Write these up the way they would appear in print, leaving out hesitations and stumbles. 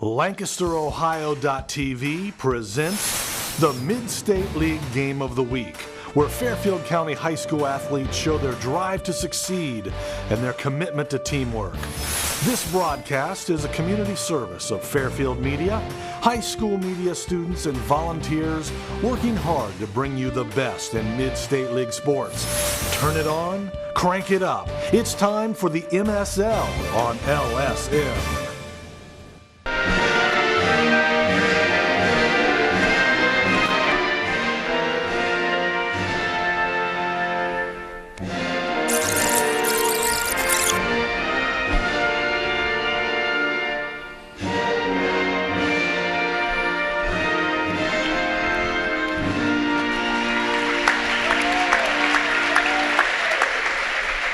LancasterOhio.tv presents the Mid-State League Game of the Week, where Fairfield County high school athletes show their drive to succeed and their commitment to teamwork. This broadcast is a community service of Fairfield Media, high school media students and volunteers working hard to bring you the best in Mid-State League sports. Turn it on, crank it up. It's time for the MSL on LSM.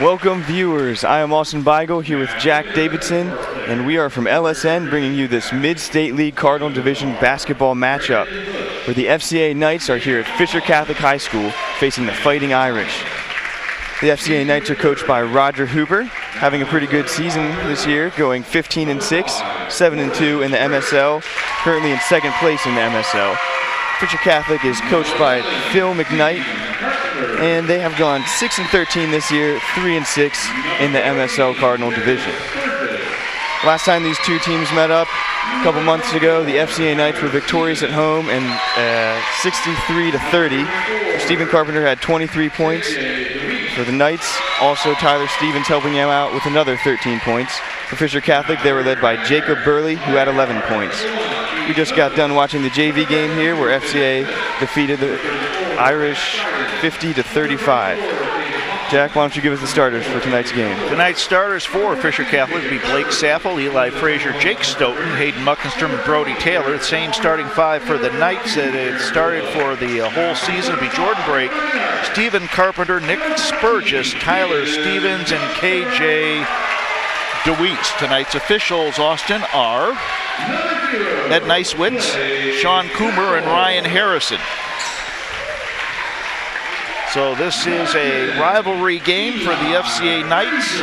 Welcome viewers, I am Austin Beigel here with Jack Davidson, and we are from LSN bringing you this Mid-State League Cardinal Division basketball matchup, where the FCA Knights are here at Fisher Catholic High School facing the Fighting Irish. The FCA Knights are coached by Roger Hooper, having a pretty good season this year, going 15-6, 7-2 in the MSL, currently in second place in the MSL. Fisher Catholic is coached by Phil McKnight, and they have gone 6-13 this year, 3-6 in the MSL Cardinal Division. Last time these two teams met up, a couple months ago, the FCA Knights were victorious at home and 63-30. Stephen Carpenter had 23 points for the Knights. Also, Tyler Stevens helping him out with another 13 points. For Fisher Catholic, they were led by Jacob Burley, who had 11 points. We just got done watching the JV game here, where FCA defeated the Irish 50-35. Jack, why don't you give us the starters for tonight's game? Tonight's starters for Fisher Catholic will be Blake Sappel, Eli Frazier, Jake Stoughton, Hayden Muckenstrom, and Brody Taylor. The same starting five for the Knights that had started for the whole season will be Jordan Brake, Stephen Carpenter, Nick Spurgis, Tyler Stevens, and KJ DeWeese. Tonight's officials, Austin, are Ed Nicewitz, Sean Coomer, and Ryan Harrison. So this is a rivalry game for the FCA Knights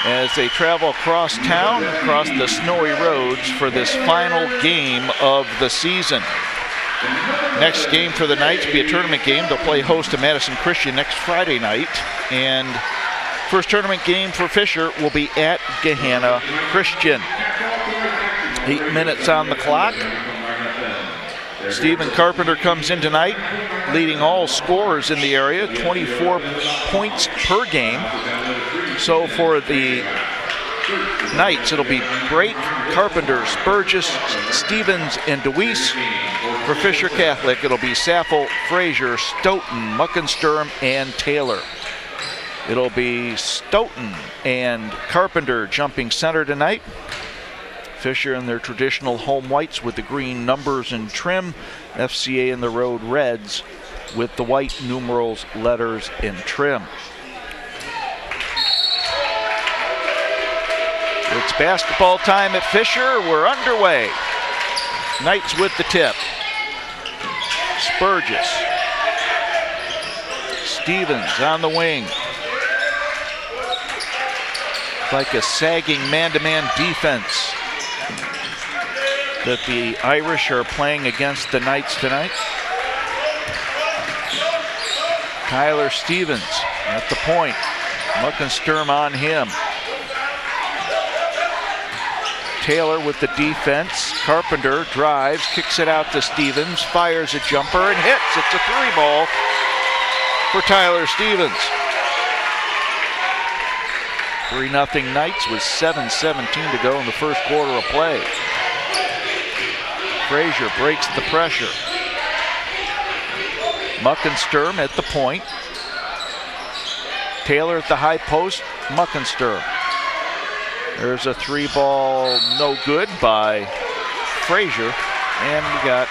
as they travel across town, across the snowy roads for this final game of the season. Next game for the Knights will be a tournament game. They'll play host to Madison Christian next Friday night. And first tournament game for Fisher will be at Gahanna Christian. 8 minutes on the clock. Stephen Carpenter comes in tonight, leading all scorers in the area, 24 points per game. So for the Knights, it'll be Brake, Carpenter, Spurgis, Stevens, and DeWeese. For Fisher Catholic, it'll be Sappel, Frazier, Stoughton, Muckensturm, and Taylor. It'll be Stoughton and Carpenter jumping center tonight. Fisher in their traditional home whites with the green numbers and trim. FCA in the road reds with the white numerals, letters, and trim. It's basketball time at Fisher. We're underway. Knights with the tip. Spurgis. Stevens on the wing. Like a sagging man-to-man defense that the Irish are playing against the Knights tonight. Tyler Stevens at the point. Muckensturm on him. Taylor with the defense. Carpenter drives, kicks it out to Stevens, fires a jumper and hits. It's a three ball for Tyler Stevens. 3-0 Knights with 7:17 to go in the first quarter of play. Frazier breaks the pressure. Muckensturm at the point. Taylor at the high post. Muckensturm. There's a three ball, no good by Frazier, and we got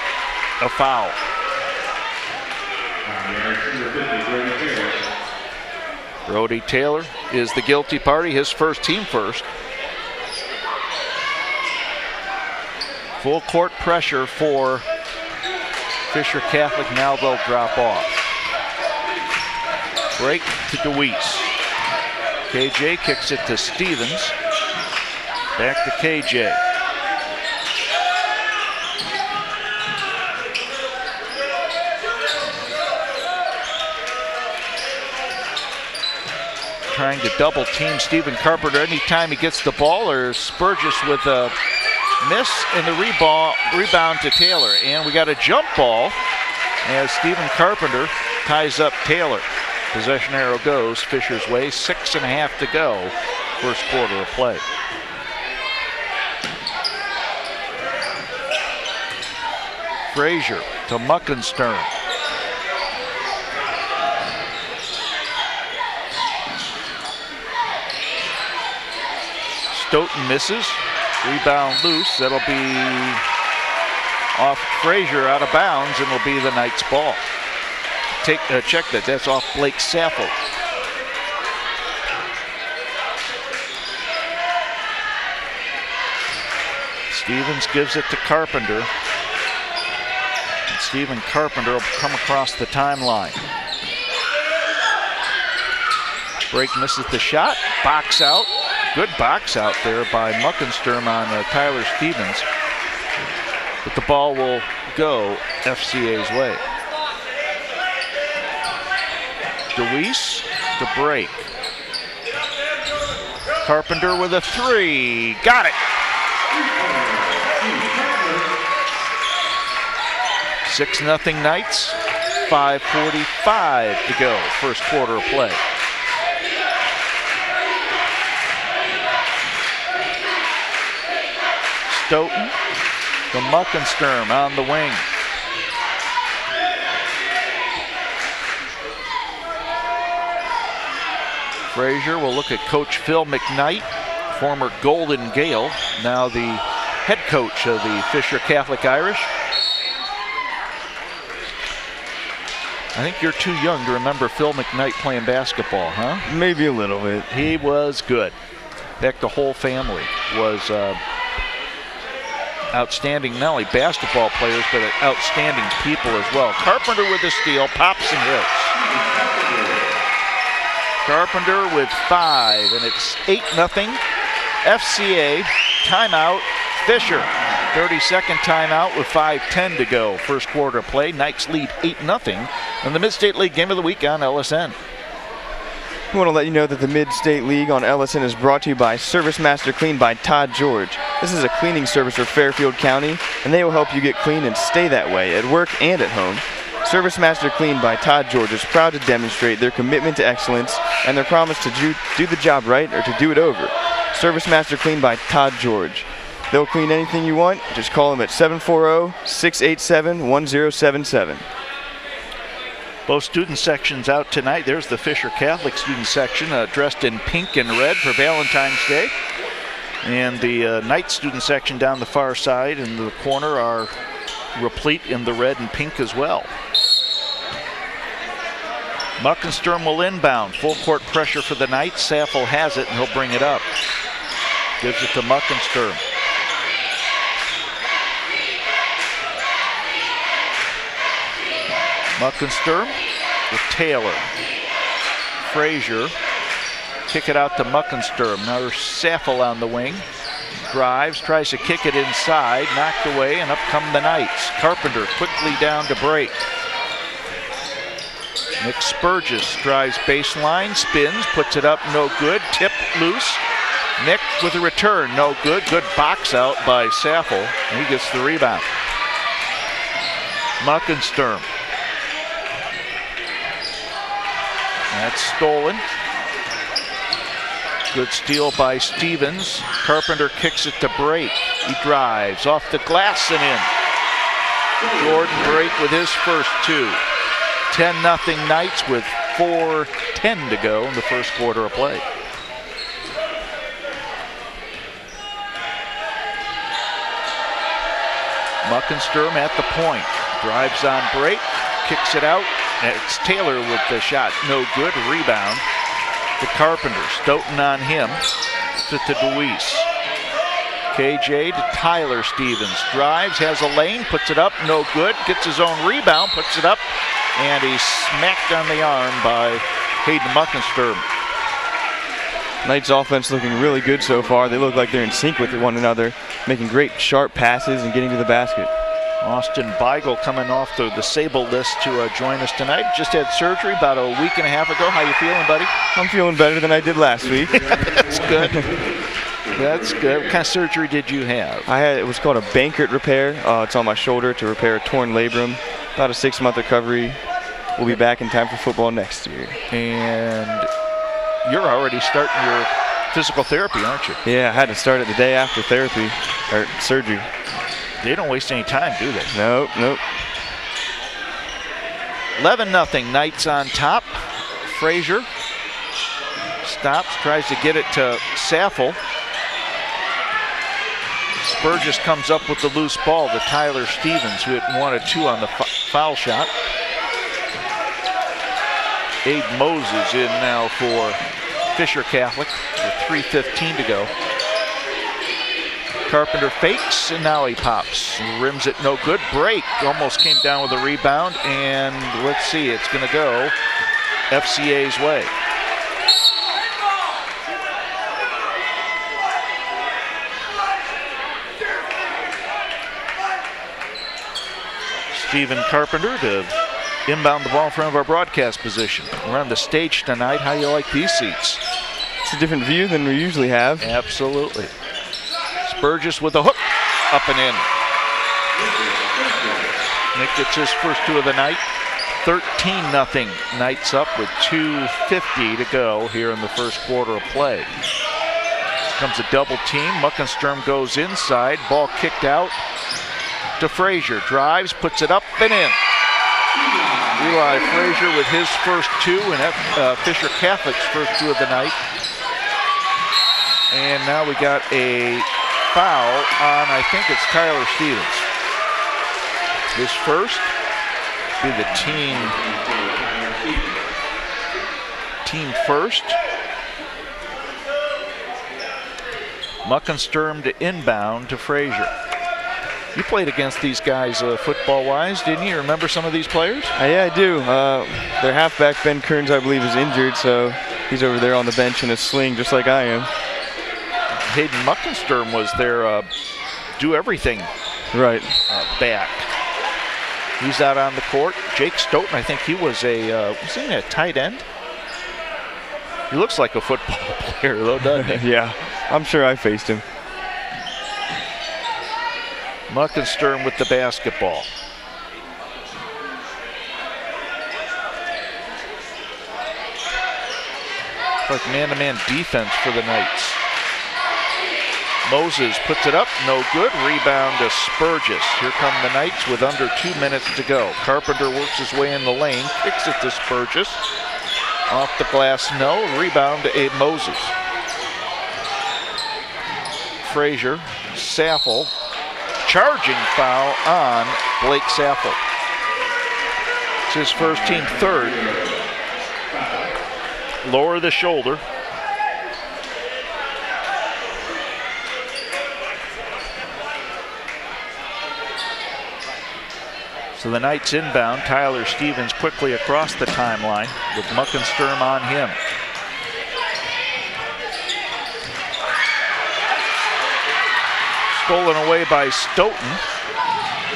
a foul. Brody Taylor is the guilty party, his first team first. Full court pressure for Fisher Catholic. Now they'll drop off. Break to DeWeese. KJ kicks it to Stevens. Back to KJ. trying to double team Stephen Carpenter anytime he gets the ball, or Spurgis with a miss in the rebound to Taylor. And we got a jump ball as Stephen Carpenter ties up Taylor. Possession arrow goes Fisher's way. 6.5 to go, first quarter of play. Frazier to Muckenstern. Stoughton misses. Rebound loose. That'll be off Frazier, out of bounds, and will be the Knights' ball. Check that. That's off Blake Saffel. Stevens gives it to Carpenter. And Stephen Carpenter will come across the timeline. Break misses the shot. Box out. Good box out there by Muckenstern on Tyler Stevens. But the ball will go FCA's way. DeWeese to break. Carpenter with a three. Got it. 6-0 Knights. 5:45 to go. First quarter of play. Stoughton to Muckenstern on the wing. Frazier will look at Coach Phil McKnight, former Golden Gale, now the head coach of the Fisher Catholic Irish. I think you're too young to remember Phil McKnight playing basketball, huh? Maybe a little bit. He was good. In fact, the whole family was outstanding, not only basketball players, but outstanding people as well. Carpenter with the steal, pops and hits. Carpenter with 5, and it's 8-0. FCA timeout. Fisher, 32nd timeout with 5:10 to go. First quarter play. Knights lead 8-0 in the Mid-State League Game of the Week on LSN. We want to let you know that the Mid-State League on LSN is brought to you by Service Master Clean by Todd George. This is a cleaning service for Fairfield County, and they will help you get clean and stay that way at work and at home. Service Master Clean by Todd George is proud to demonstrate their commitment to excellence and their promise to do the job right or to do it over. Service Master Clean by Todd George. They'll clean anything you want. Just call them at 740-687-1077. Both student sections out tonight. There's the Fisher Catholic student section dressed in pink and red for Valentine's Day. And the Knights student section down the far side in the corner are replete in the red and pink as well. Muckenstern will inbound. Full court pressure for the Knights. Saffel has it and he'll bring it up. Gives it to Muckenstern. Muckenstern with Taylor. Frazier. Kick it out to Muckenstern. Now there's Saffel on the wing. Drives, tries to kick it inside. Knocked away, and up come the Knights. Carpenter quickly down to break. Nick Spurgis drives baseline, spins, puts it up, no good. Tip loose. Nick with a return, no good. Good box out by Saffel, and he gets the rebound. Muckenstern. That's stolen. Good steal by Stevens. Carpenter kicks it to break. He drives off the glass and in. Jordan Break with his first 2. 10-0 Knights with 4:10 to go in the first quarter of play. Muckenstern at the point. Drives on break. Kicks it out. It's Taylor with the shot. No good. Rebound to Carpenter. Stoughton on him. To DeWeese. KJ to Tyler Stevens. Drives, has a lane, puts it up, no good. Gets his own rebound, puts it up, and he's smacked on the arm by Hayden Muckenstern. Knights offense looking really good so far. They look like they're in sync with one another, making great sharp passes and getting to the basket. Austin Beigel coming off the disabled list to join us tonight. Just had surgery about a week and a half ago. How you feeling, buddy? I'm feeling better than I did last week. That's good. That's good. What kind of surgery did you have? It was called a Bankert repair. It's on my shoulder to repair a torn labrum. About a 6-month recovery. We'll be back in time for football next year. And you're already starting your physical therapy, aren't you? Yeah, I had to start it the day after therapy, or surgery. They don't waste any time, do they? Nope. 11-0, Knights on top. Frazier stops, tries to get it to Saffel. Burgess comes up with the loose ball to Tyler Stevens, who had 1 of 2 on the foul shot. Abe Moses in now for Fisher Catholic with 3:15 to go. Carpenter fakes, and now he pops. Rims it no good. Break almost came down with a rebound, and let's see, it's going to go FCA's way. Stephen Carpenter to inbound the ball in front of our broadcast position. We're on the stage tonight. How do you like these seats? It's a different view than we usually have. Absolutely. Burgess with a hook, up and in. Nick gets his first 2 of the night. 13-0, Knights up with 2:50 to go here in the first quarter of play. Comes a double team. Muckensturm goes inside. Ball kicked out to Frazier. Drives, puts it up and in. Eli Frazier with his first 2 and Fisher Catholic's first 2 of the night. And now we got a foul on, I think it's Tyler Stevens. His first, be the team first. Muckensturm to inbound to Frazier. You played against these guys football-wise, didn't you? Remember some of these players? Yeah, I do. Their halfback, Ben Kearns, I believe, is injured, so he's over there on the bench in a sling just like I am. Hayden Muckensturm was their do-everything back. He's out on the court. Jake Stoughton, I think he was wasn't he a tight end? He looks like a football player, though, doesn't he? Yeah, I'm sure I faced him. Muckensturm with the basketball. Like man-to-man defense for the Knights. Moses puts it up, no good. Rebound to Spurgis. Here come the Knights with under 2 minutes to go. Carpenter works his way in the lane, kicks it to Spurgis. Off the glass, no. Rebound to Abe Moses. Frazier, Saffel. Charging foul on Blake Saffel. It's his first, team third. Lower the shoulder. So the Knights inbound. Tyler Stevens quickly across the timeline with Muckensturm on him. Stolen away by Stoughton.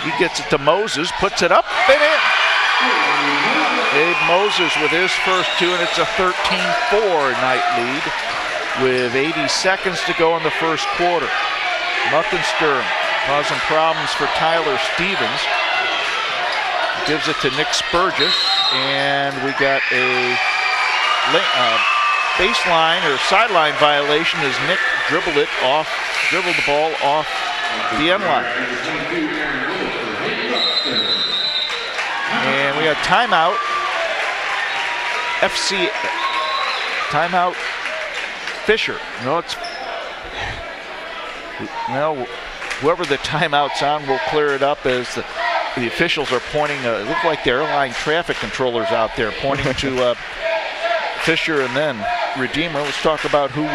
He gets it to Moses, puts it up and in. Abe Moses with his first 2, and it's a 13-4 Knight lead with 80 seconds to go in the first quarter. Muckensturm causing problems for Tyler Stevens. Gives it to Nick Spurgis, and we got a baseline or sideline violation as Nick dribbled the ball off the end line. And we got timeout. FCA timeout. Fisher. Whoever the timeout's on will clear it up as the officials are pointing. It looked like the airline traffic controllers out there pointing to Fisher and then Redeemer. Let's talk about who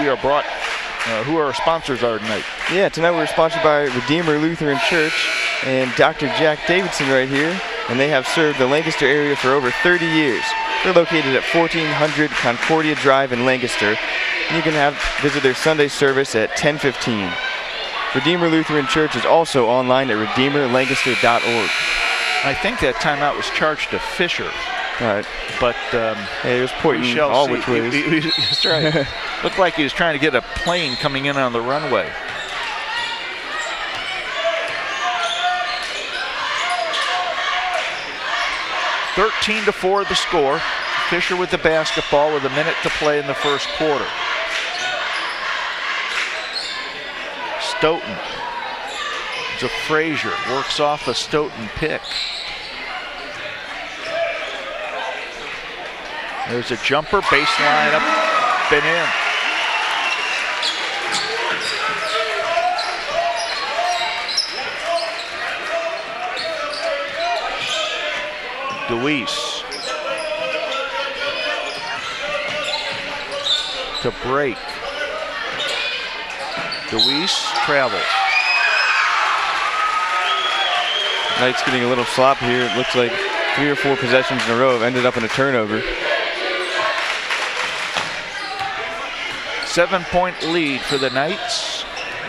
our sponsors are tonight. Yeah, tonight we're sponsored by Redeemer Lutheran Church and Dr. Jack Davidson right here, and they have served the Lancaster area for over 30 years. They're located at 1400 Concordia Drive in Lancaster, and you can visit their Sunday service at 10:15. Redeemer Lutheran Church is also online at redeemerlancaster.org. I think that timeout was charged to Fisher. All right. But hey, it was pointing all which ways. That's right. Looked like he was trying to get a plane coming in on the runway. (13-4) the score. Fisher with the basketball with a minute to play in the first quarter. Stoughton to Frazier, works off a Stoughton pick. There's a jumper, baseline up and in. DeWeese to break. DeWeese travels. Knights getting a little slop here. It looks like 3 or 4 possessions in a row have ended up in a turnover. 7-point lead for the Knights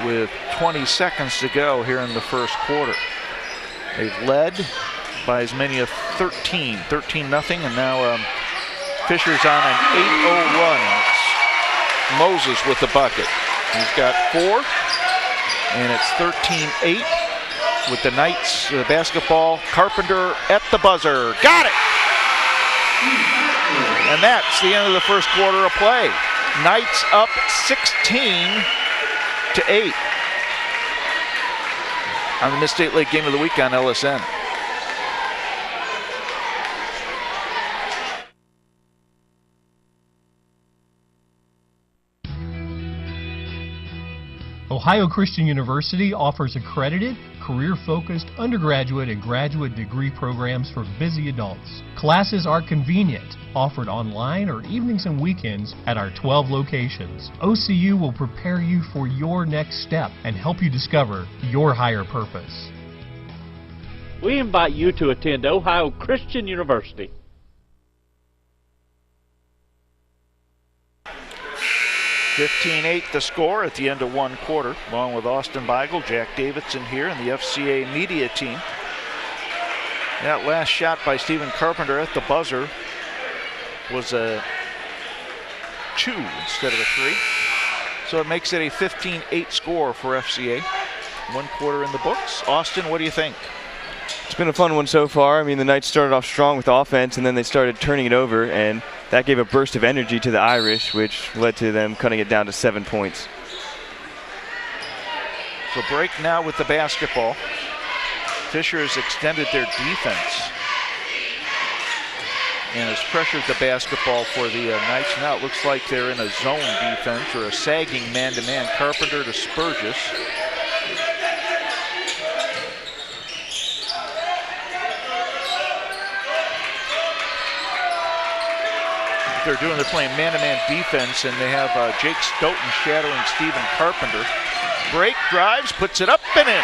with 20 seconds to go here in the first quarter. They've led by as many as 13 nothing, and now Fisher's on an 8-0 run. It's Moses with the bucket. He's got 4, and it's 13-8 with the Knights, the basketball. Carpenter at the buzzer. Got it! And that's the end of the first quarter of play. Knights up 16-8 on the Mid-State League Game of the Week on LSN. Ohio Christian University offers accredited, career-focused undergraduate and graduate degree programs for busy adults. Classes are convenient, offered online or evenings and weekends at our 12 locations. OCU will prepare you for your next step and help you discover your higher purpose. We invite you to attend Ohio Christian University. (15-8) the score at the end of one quarter, along with Austin Beigel, Jack Davidson here, and the FCA media team. That last shot by Stephen Carpenter at the buzzer was a 2 instead of a 3. So it makes it a 15-8 score for FCA. One quarter in the books. Austin, what do you think? It's been a fun one so far. I mean, the Knights started off strong with offense, and then they started turning it over, and that gave a burst of energy to the Irish, which led to them cutting it down to 7 points. So break now with the basketball. Fisher has extended their defense and has pressured the basketball for the Knights. Now it looks like they're in a zone defense or a sagging man-to-man. Carpenter to Spurgis. They're playing man-to-man defense, and they have Jake Stoughton shadowing Stephen Carpenter. Break, drives, puts it up and in.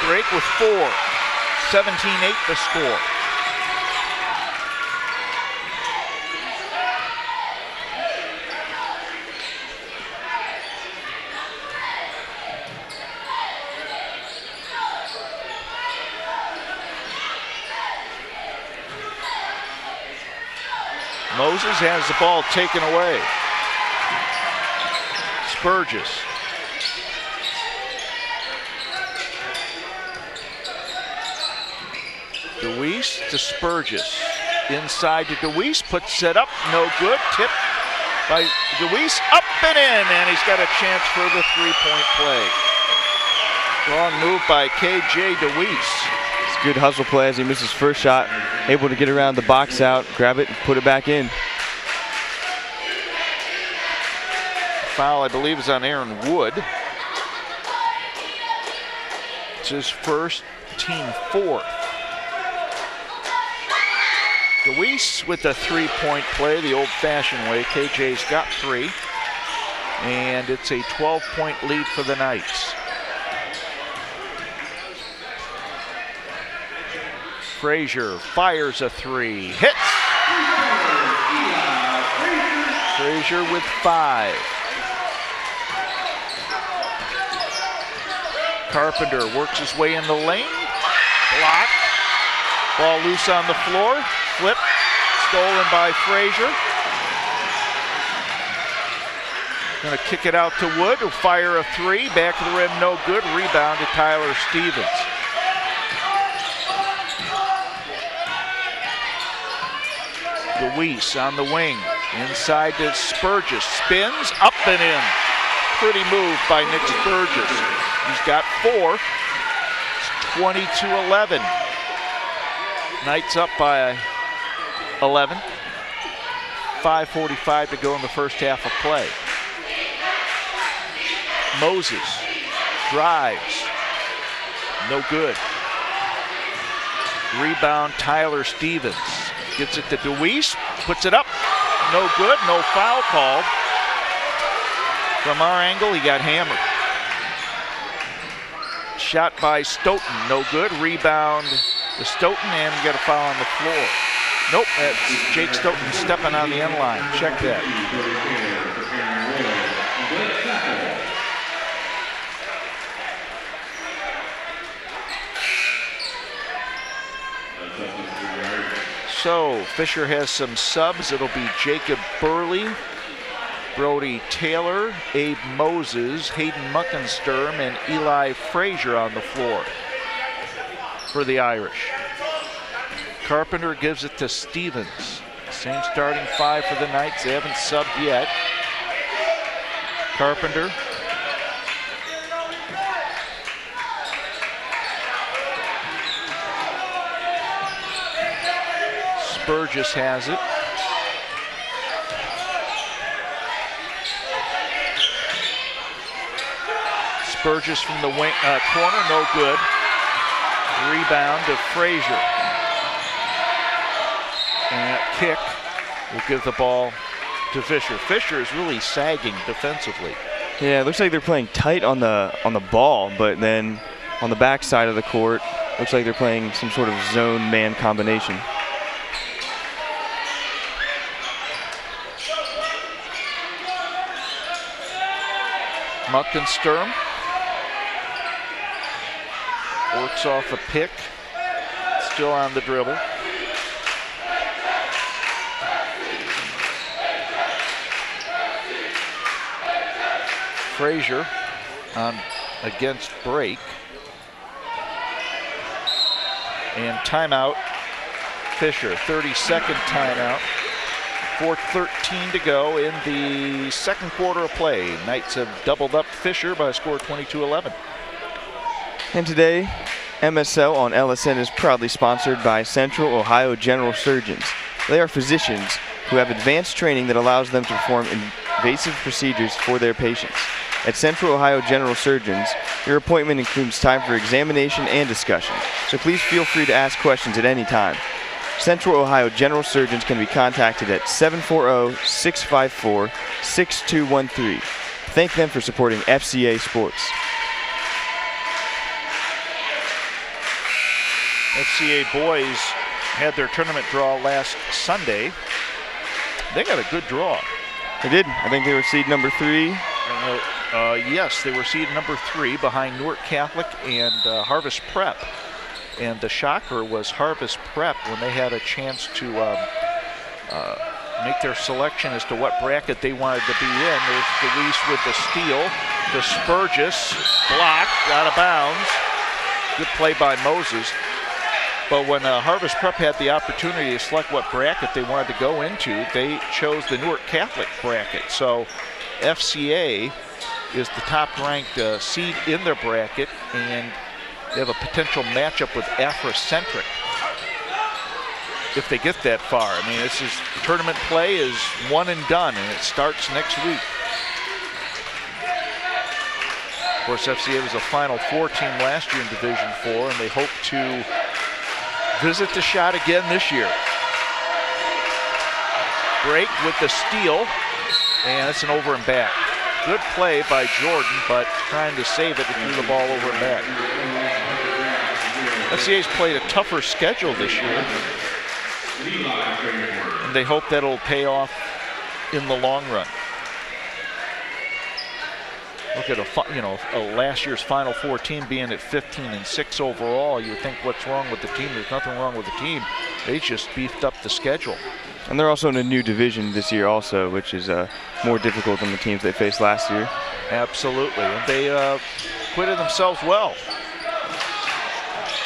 Break with 4. 17-8 the score. Moses has the ball taken away. Spurgis. DeWeese to Spurgis. Inside to DeWeese, puts it up, no good. Tip by DeWeese, up and in, and he's got a chance for the 3-point play. Strong move by KJ DeWeese. Good hustle play as he missed his first shot, able to get around the box out, grab it, and put it back in. Foul, I believe, is on Aaron Wood. It's his first, team 4th. DeWeese with the 3-point play the old-fashioned way. KJ's got 3. And it's a 12-point lead for the Knights. Frazier fires a 3, hits. Frazier with 5. Carpenter works his way in the lane. Block. Ball loose on the floor. Flip. Stolen by Frazier. Going to kick it out to Wood, who'll fire a three. Back of the rim, no good. Rebound to Tyler Stevens. Deweese on the wing. Inside to Spurgis. Spins, up and in. Pretty move by Nick Spurgis. He's got 4. It's 22-11. Knights up by 11. 5:45 to go in the first half of play. Moses drives. No good. Rebound Tyler Stevens. Gets it to Deweese. Puts it up. No good. No foul called. From our angle, he got hammered. Shot by Stoughton. No good. Rebound to Stoughton, and we got a foul on the floor. Nope, that's Jake Stoughton stepping on the end line. Check that. So Fisher has some subs. It'll be Jacob Burley, Brody Taylor, Abe Moses, Hayden Muckensturm, and Eli Frazier on the floor for the Irish. Carpenter gives it to Stevens. Same starting 5 for the Knights. They haven't subbed yet. Carpenter. Spurgis has it. Spurgis from the wing, corner, no good. Rebound to Frazier. And that kick will give the ball to Fisher. Fisher is really sagging defensively. Yeah, it looks like they're playing tight on the ball, but then on the back side of the court, looks like they're playing some sort of zone man combination. Muckensturm works off a pick, still on the dribble. Frazier on against break. And timeout, Fisher, 30-second timeout. 4:13 to go in the second quarter of play. Knights have doubled up Fisher by a score of 22-11. And today, MSL on LSN is proudly sponsored by Central Ohio General Surgeons. They are physicians who have advanced training that allows them to perform invasive procedures for their patients. At Central Ohio General Surgeons, your appointment includes time for examination and discussion, so please feel free to ask questions at any time. Central Ohio General Surgeons can be contacted at 740-654-6213. Thank them for supporting FCA Sports. FCA boys had their tournament draw last Sunday. They got a good draw. They did. I think they were seed number 3. Yes, they were seed number 3 behind Newark Catholic and Harvest Prep. And the shocker was Harvest Prep when they had a chance to make their selection as to what bracket they wanted to be in. There's Deweese with the steal. To Spurgis, blocked, out of bounds. Good play by Moses. But when Harvest Prep had the opportunity to select what bracket they wanted to go into, they chose the Newark Catholic bracket. So FCA is the top-ranked seed in their bracket, and they have a potential matchup with Afrocentric if they get that far. I mean, this is tournament play is one and done, and it starts next week. Of course, FCA was a Final Four team last year in Division 4, and they hope to visit the shot again this year. Break with the steal, and it's an over and back. Good play by Jordan, but trying to save it and threw the ball over and back. FCA's played a tougher schedule this year, and they hope that'll pay off in the long run. Look at a last year's Final Four team being at 15-6 overall. You would think, what's wrong with the team? There's nothing wrong with the team. They just beefed up the schedule. And they're also in a new division this year also, which is more difficult than the teams they faced last year. Absolutely, and they acquitted themselves well.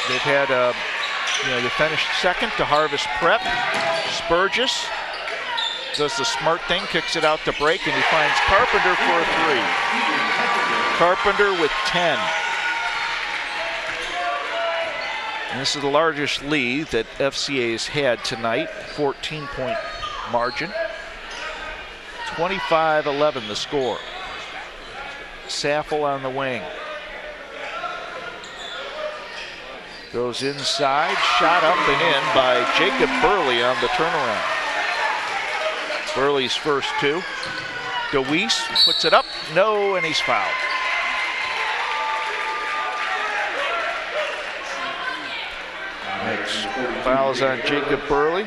They've had, they finished second to Harvest Prep. Spurgis does the smart thing, kicks it out to break, and he finds Carpenter for a 3. Carpenter with 10. And this is the largest lead that FCA's had tonight, 14-point margin. 25-11 the score. Saffel on the wing. Goes inside, shot up and in by Jacob Burley on the turnaround. Burley's first 2. DeWeese puts it up, no, and he's fouled. Next foul is on Jacob Burley.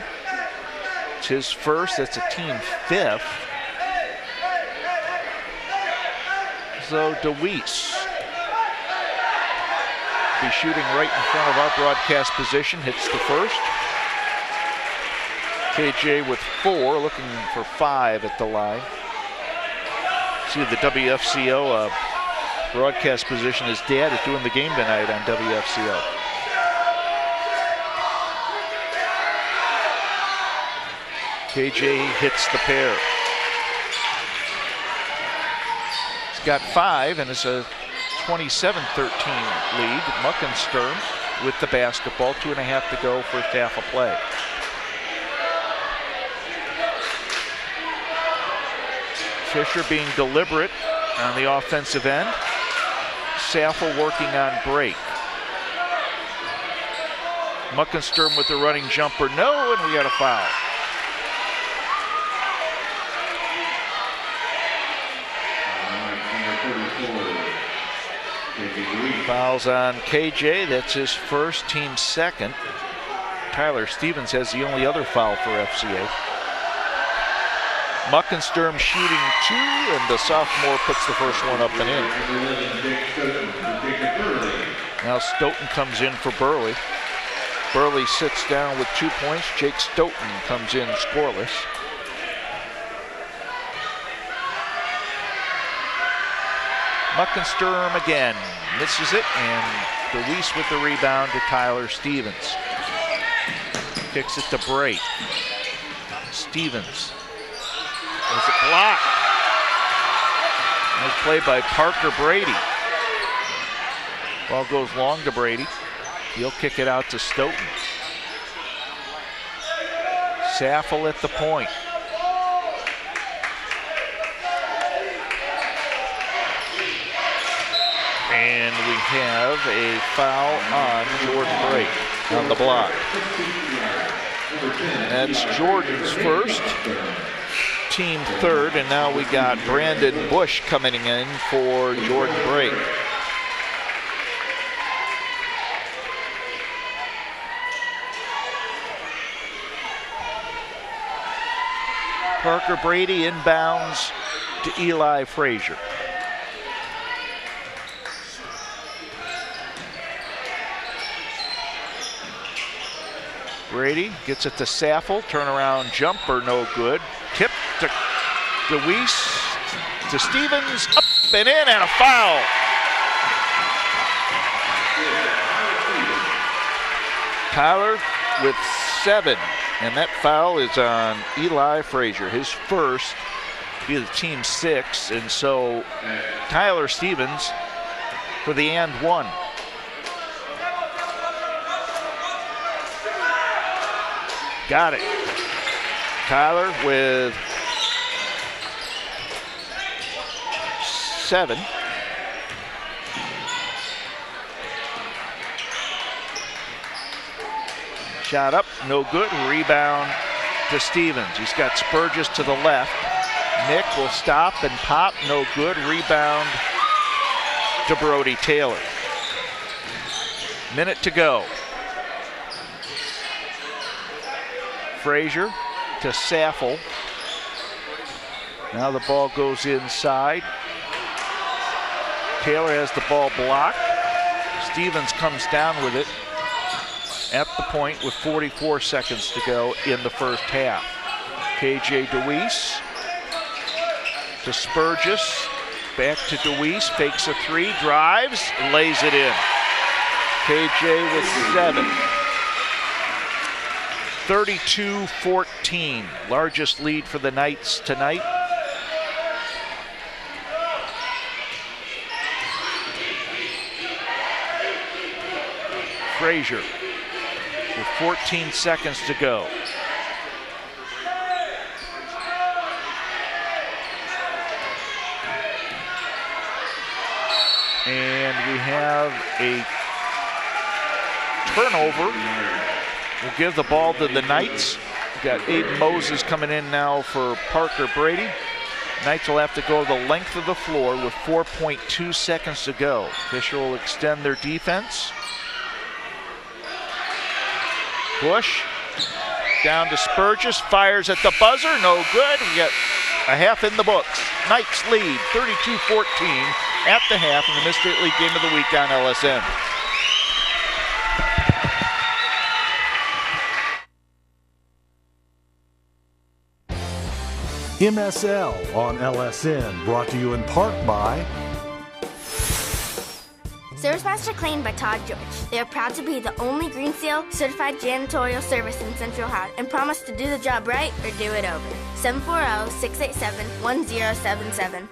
It's his first, that's a team 5th. So DeWeese be shooting right in front of our broadcast position, hits the first. KJ with 4, looking for 5 at the line. See the WFCO broadcast position. His dad is doing the game tonight on WFCO. KJ hits the pair. He's got 5 and it's a 27-13 lead. Muckensturm with the basketball. 2.5 to go, first half of play. Fisher being deliberate on the offensive end. Saffel working on break. Muckensturm with the running jumper. No, and we got a foul. Fouls on KJ, that's his first, team second. Tyler Stevens has the only other foul for FCA. Muckensturm shooting 2, and the sophomore puts the first one up and in. Now Stoughton comes in for Burley. Burley sits down with 2 points. Jake Stoughton comes in scoreless. Muckensturm again, misses it, and DeWeese with the rebound to Tyler Stevens. Kicks it to Bray. Stevens. There's a block. Nice play by Parker Brady. Ball goes long to Brady. He'll kick it out to Stoughton. Saffel at the point. And we have a foul on Jordan Brake on the block. That's Jordan's first, team 3rd, and now we got Brandon Bush coming in for Jordan Brake. Parker Brady inbounds to Eli Frazier. Brady gets it to Saffel, turnaround jumper, no good. Tip to DeWeese, to Stevens, up and in, and a foul. Tyler with 7, and that foul is on Eli Frazier, his first, be the team 6, and so Tyler Stevens for the and 1. Got it. Tyler with 7. Shot up, no good. Rebound to Stevens. He's got Spurgis to the left. Nick will stop and pop, no good. Rebound to Brody Taylor. Minute to go. Frazier to Saffel. Now the ball goes inside. Taylor has the ball blocked. Stevens comes down with it at the point with 44 seconds to go in the first half. KJ DeWeese to Spurgis, back to DeWeese, fakes a three, drives, and lays it in. KJ with 7. 32-14, largest lead for the Knights tonight. Frazier with 14 seconds to go. And we have a turnover. We'll give the ball to the Knights. We've got Aiden Moses coming in now for Parker Brady. Knights will have to go the length of the floor with 4.2 seconds to go. Fisher will extend their defense. Bush down to Spurgis, fires at the buzzer, no good. We got a half in the books. Knights lead 32-14 at the half in the Mid-State League Game of the Week on LSN. MSL on LSN, brought to you in part by ServiceMaster Clean by Todd George. They are proud to be the only Green Seal certified janitorial service in Central Ohio and promise to do the job right or do it over. 740-687-1077.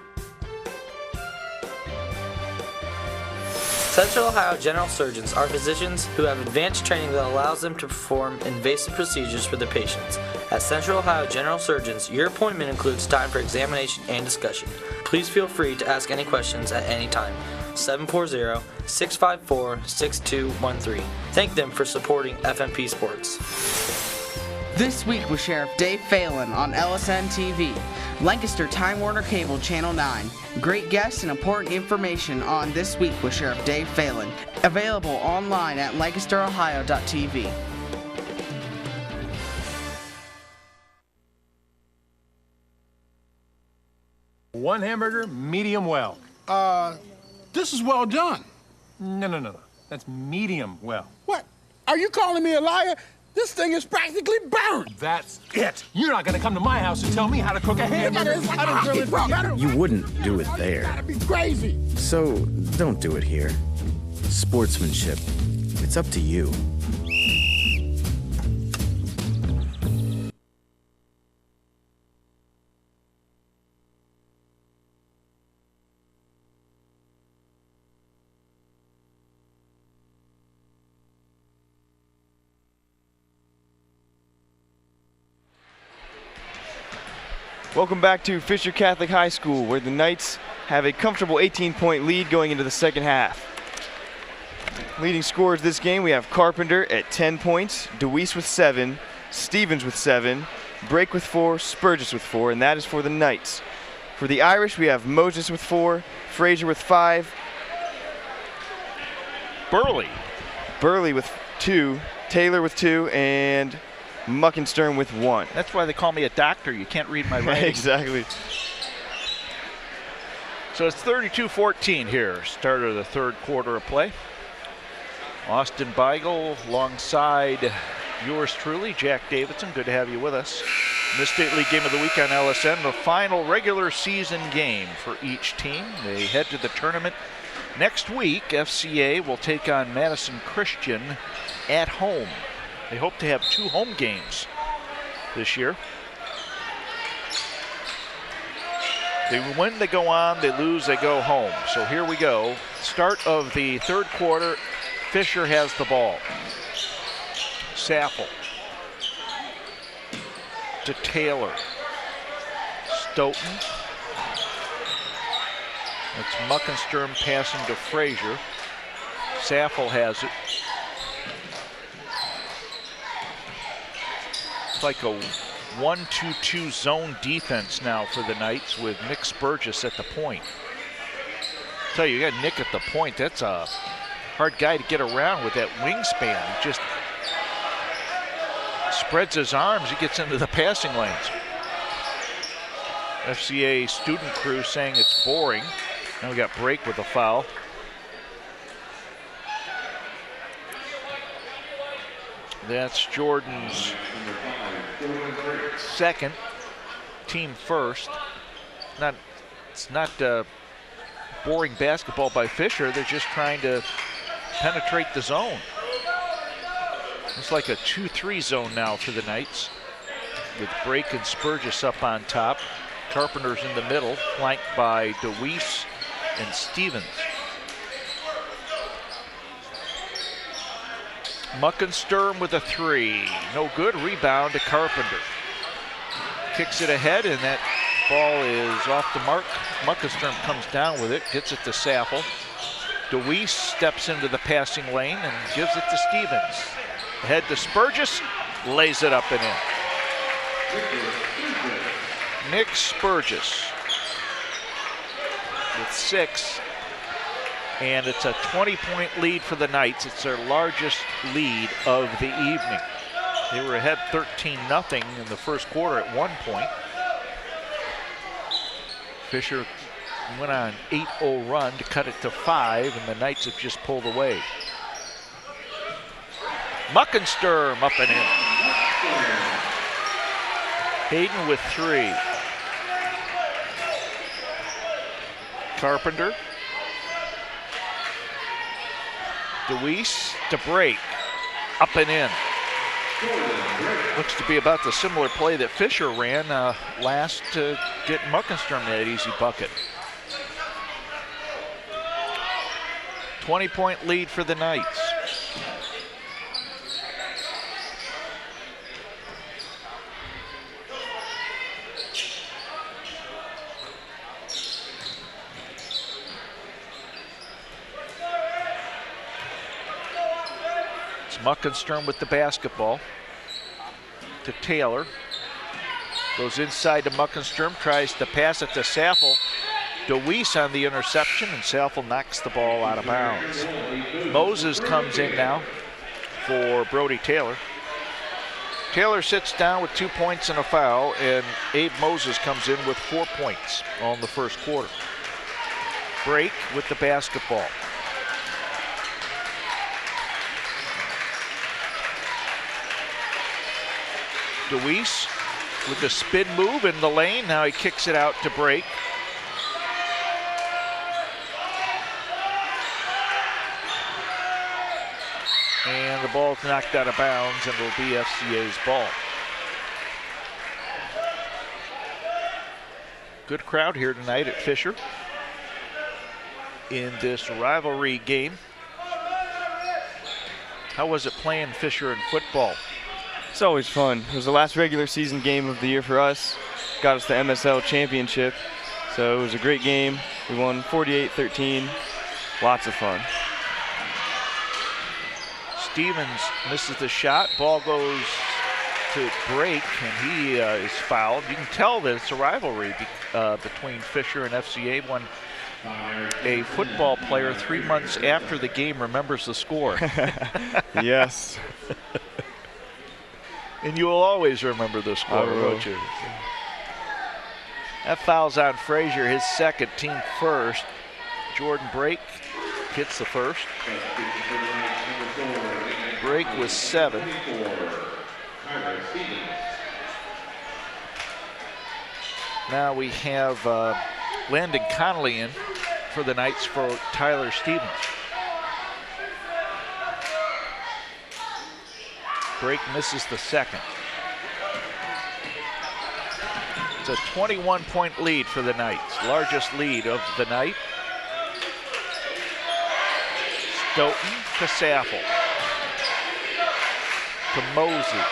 Central Ohio General Surgeons are physicians who have advanced training that allows them to perform invasive procedures for their patients. At Central Ohio General Surgeons, your appointment includes time for examination and discussion. Please feel free to ask any questions at any time. 740-654-6213. Thank them for supporting FMP Sports. This week with Sheriff Dave Phelan on LSN TV, Lancaster Time Warner Cable Channel 9. Great guests and important information on This Week with Sheriff Dave Phelan. Available online at lancasterohio.tv. One hamburger, medium well. This is well done. No. That's medium well. What? Are you calling me a liar? This thing is practically burned. That's it. You're not gonna come to my house and tell me how to cook a hamburger. You wouldn't do it there. Gotta be crazy. So don't do it here. Sportsmanship. It's up to you. Welcome back to Fisher Catholic High School, where the Knights have a comfortable 18-point lead going into the second half. Leading scorers this game, we have Carpenter at 10 points, DeWeese with 7, Stevens with 7, Brake with 4, Spurgis with 4, and that is for the Knights. For the Irish, we have Moses with 4, Frazier with 5, Burley with 2, Taylor with 2, and Muckenstern with 1. That's why they call me a doctor. You can't read my writing. Exactly. So it's 32-14 here, start of the third quarter of play. Austin Beigel alongside yours truly, Jack Davidson. Good to have you with us. Mid-State League Game of the Week on LSN, the final regular season game for each team. They head to the tournament next week. FCA will take on Madison Christian at home. They hope to have 2 home games this year. They win, they go on. They lose, they go home. So here we go. Start of the third quarter. Fisher has the ball. Saffel to Taylor. Stoughton. It's Muckenstern passing to Frazier. Saffel has it. It's like a 1-2-2 zone defense now for the Knights with Nick Spurgis at the point. I tell you, you got Nick at the point. That's a hard guy to get around with that wingspan. He just spreads his arms. He gets into the passing lanes. FCA student crew saying it's boring. Now we got Brake with a foul. That's Jordan's second, team first. It's not boring basketball by Fisher. They're just trying to penetrate the zone. It's like a 2-3 zone now for the Knights, with Brake and Spurgis up on top. Carpenter's in the middle, flanked by DeWeese and Stevens. Muckensturm with a three. No good. Rebound to Carpenter. Kicks it ahead, and that ball is off the mark. Muckensturm comes down with it, gets it to Saffel. DeWeese steps into the passing lane and gives it to Stevens. Ahead to Spurgis, lays it up and in. Nick Spurgis with 6. And it's a 20-point lead for the Knights. It's their largest lead of the evening. They were ahead 13-0 in the first quarter at one point. Fisher went on an 8-0 run to cut it to 5, and the Knights have just pulled away. Muckensturm up and in. Hayden with 3. Carpenter. DeWeese to Brake, up and in. Looks to be about the similar play that Fisher ran last to get Muckensturm that easy bucket. 20-point lead for the Knights. Muckensturm with the basketball to Taylor. Goes inside to Muckensturm, tries to pass it to Saffel. DeWeese on the interception, and Saffel knocks the ball out of bounds. Moses comes in now for Brody Taylor. Taylor sits down with 2 points and a foul, and Abe Moses comes in with 4 points on the first quarter. Brake with the basketball. DeWeese with the spin move in the lane. Now he kicks it out to Brake. And the ball's knocked out of bounds, and it'll be FCA's ball. Good crowd here tonight at Fisher in this rivalry game. How was it playing Fisher in football? It's always fun. It was the last regular season game of the year for us. Got us the MSL championship. So it was a great game. We won 48-13. Lots of fun. Stevens misses the shot. Ball goes to Brake, and he is fouled. You can tell that it's a rivalry between Fisher and FCA when a football player 3 months after the game remembers the score. Yes. And you will always remember the score, won't you? That foul's on Frazier, his second, team first. Jordan Brake hits the first. Brake with 7. Now we have Landon Connolly in for the Knights for Tyler Stevens. Brake misses the second. It's a 21-point lead for the Knights, largest lead of the night. Stoughton to Saffel. To Moses.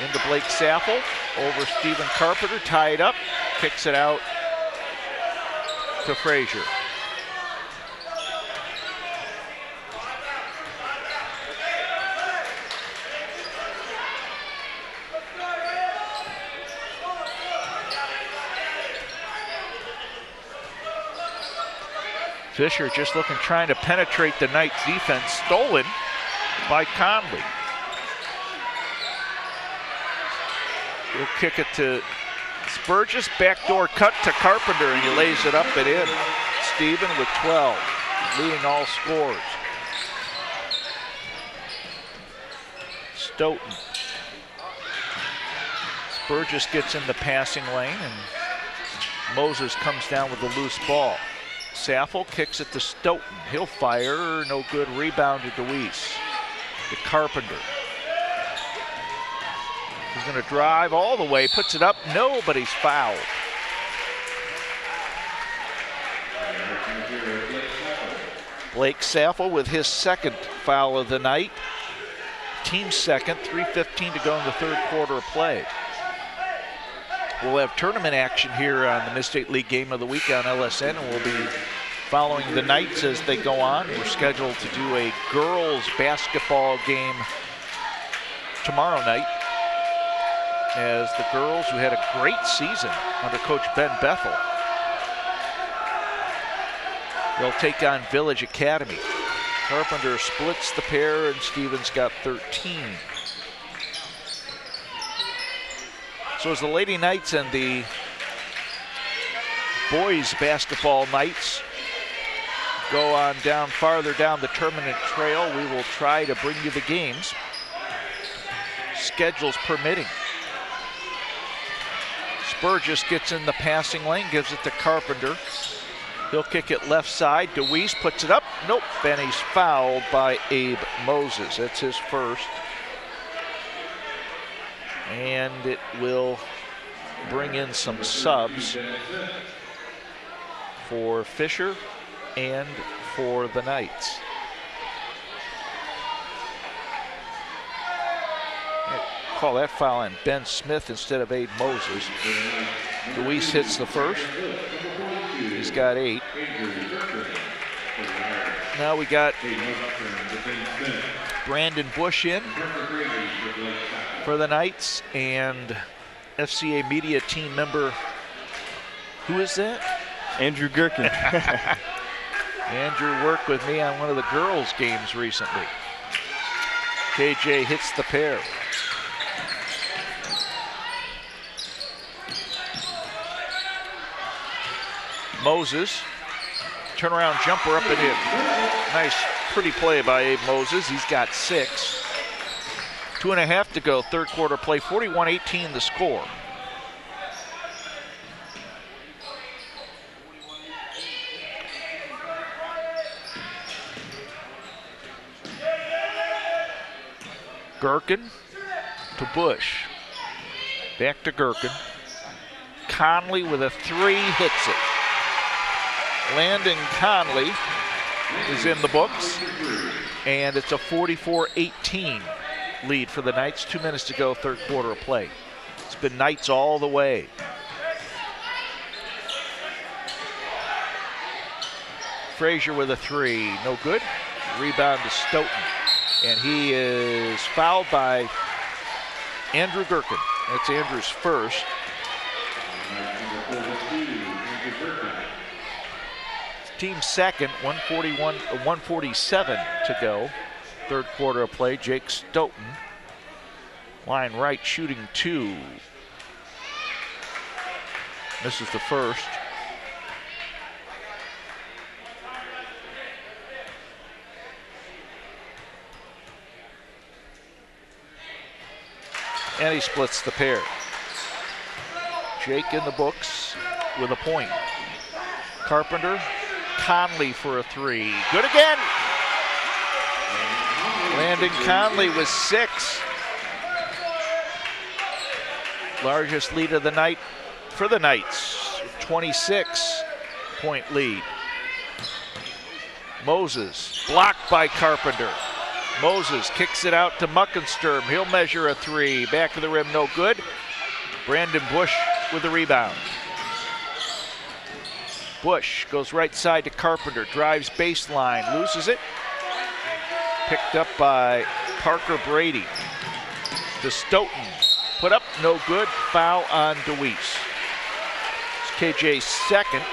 Into Blake Saffel. Over Stephen Carpenter, tied up. Kicks it out to Frazier. Fisher just looking, trying to penetrate the Knights defense. Stolen by Conley. He'll kick it to Spurgis, backdoor cut to Carpenter, and he lays it up and in. Stephen with 12, leading all scorers. Stoughton. Spurgis gets in the passing lane, and Moses comes down with a loose ball. Saffel kicks it to Stoughton. He'll fire, no good. Rebound to DeWeese. To Carpenter. He's going to drive all the way, puts it up. No, but he's fouled. Blake Saffel with his second foul of the night. Team second, 3:15 to go in the third quarter of play. We'll have tournament action here on the Mid-State League Game of the Week on LSN, and we'll be following the Knights as they go on. We're scheduled to do a girls basketball game tomorrow night, as the girls, who had a great season under Coach Ben Bethel, they'll take on Village Academy. Carpenter splits the pair, and Stevens got 13. So as the Lady Knights and the boys basketball Knights go on down farther down the tournament trail, we will try to bring you the games, schedules permitting. Spurgis gets in the passing lane, gives it to Carpenter. He'll kick it left side. DeWeese puts it up. Nope, and he's fouled by Abe Moses. That's his first. And it will bring in some subs for Fisher and for the Knights. Call that foul on Ben Smith instead of Abe Moses. DeWeese hits the first. He's got 8. Now we got Brandon Bush in for the Knights, and FCA media team member, who is that? Andrew Gherkin. Andrew worked with me on one of the girls' games recently. KJ hits the pair. Moses, turnaround jumper up and in. Nice, pretty play by Abe Moses. He's got 6. 2.5 to go, third quarter play. 41-18 the score. Gherkin to Bush. Back to Gherkin. Conley with a 3, hits it. Landon Conley is in the books, and it's a 44-18 lead for the Knights. 2 minutes to go, third quarter of play. It's been Knights all the way. Frazier with a 3, no good. Rebound to Stoughton, and he is fouled by Andrew Gherkin. That's Andrew's first. Team second, 147 to go. Third quarter of play. Jake Stoughton, line right, shooting 2. Misses the first. And he splits the pair. Jake in the books with a point. Carpenter, Conley for a 3. Good again. Landon Conley with 6. Largest lead of the night for the Knights. 26-point lead. Moses blocked by Carpenter. Moses kicks it out to Muckensturm. He'll measure a 3. Back of the rim, no good. Brandon Bush with the rebound. Bush goes right side to Carpenter, drives baseline, loses it. Picked up by Parker Brady. To Stoughton, put up, no good. Foul on DeWeese. It's KJ's second.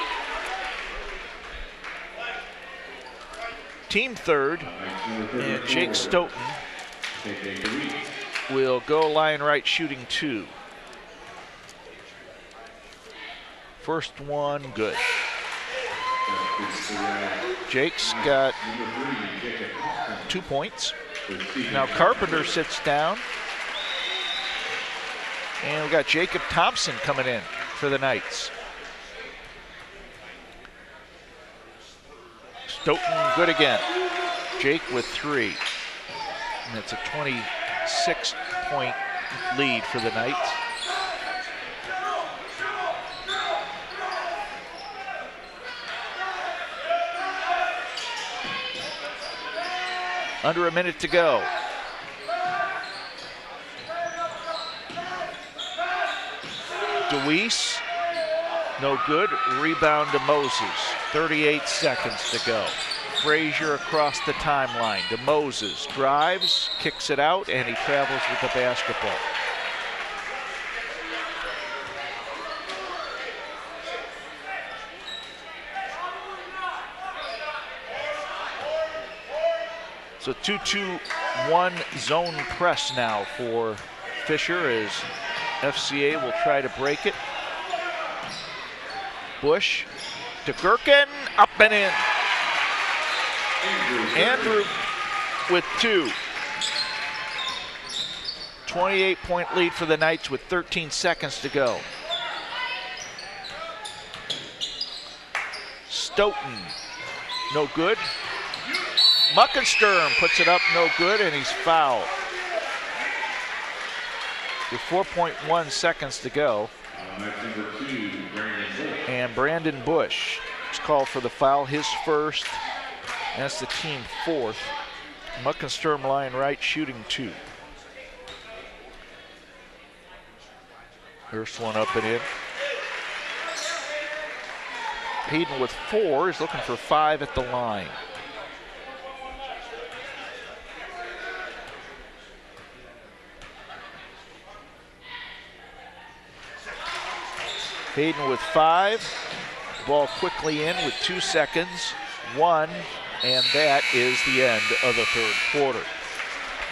Team third, and Jake Stoughton will go line right, shooting 2. First one, good. Jake's got 2 points. Now Carpenter sits down. And we got Jacob Thompson coming in for the Knights. Stoughton good again. Jake with 3. And it's a 26-point lead for the Knights. Under a minute to go. DeWeese, no good. Rebound to Moses. 38 seconds to go. Frazier across the timeline to Moses. Drives, kicks it out, and he travels with the basketball. So 2-2-1 zone press now for Fisher as FCA will try to break it. Bush to Gherkin, up and in. Andrew with 2. 28-point lead for the Knights with 13 seconds to go. Stoughton, no good. Muckensturm puts it up, no good, and he's fouled. With 4.1 seconds to go. And Brandon Bush is called for the foul, his first. That's the team 4th. Muckensturm lying right, shooting 2. First one up and in. Hayden with 4 is looking for 5 at the line. Hayden with 5. Ball quickly in with 2 seconds. 1, and that is the end of the third quarter.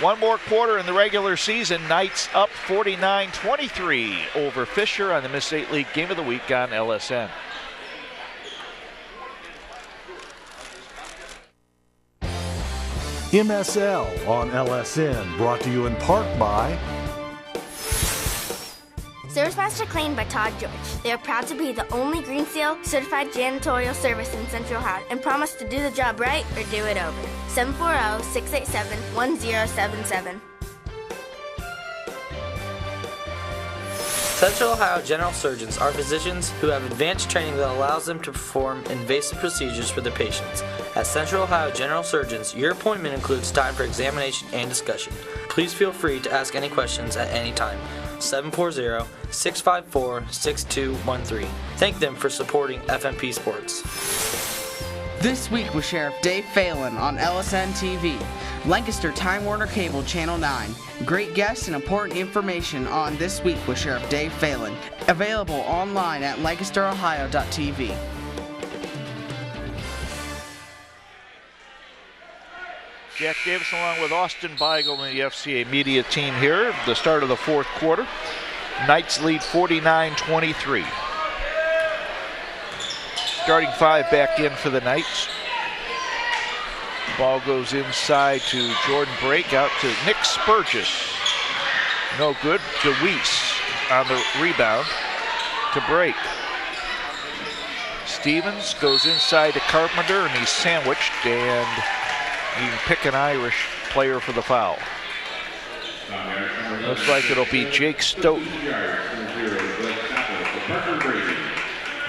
One more quarter in the regular season. Knights up 49-23 over Fisher on the Mid-State League Game of the Week on LSN. MSL on LSN, brought to you in part by ServiceMaster Clean by Todd George. They are proud to be the only Green Seal certified janitorial service in Central Ohio and promise to do the job right or do it over. 740-687-1077. Central Ohio general surgeons are physicians who have advanced training that allows them to perform invasive procedures for their patients. At Central Ohio General Surgeons, your appointment includes time for examination and discussion. Please feel free to ask any questions at any time. 740-654-6213. Thank them for supporting FMP Sports. This week with Sheriff Dave Phelan on LSN TV, Lancaster Time Warner Cable Channel 9. Great guests and important information on This Week with Sheriff Dave Phelan. Available online at lancasterohio.tv. Jack Davis along with Austin Beigel and the FCA media team here at the start of the fourth quarter. Knights lead 49-23. Starting 5 back in for the Knights. Ball goes inside to Jordan Brake, out to Nick Spurgis. No good. DeWeese on the rebound to Brake. Stevens goes inside to Carpenter, and he's sandwiched, and you can pick an Irish player for the foul. Looks like it'll be Jake Stoughton.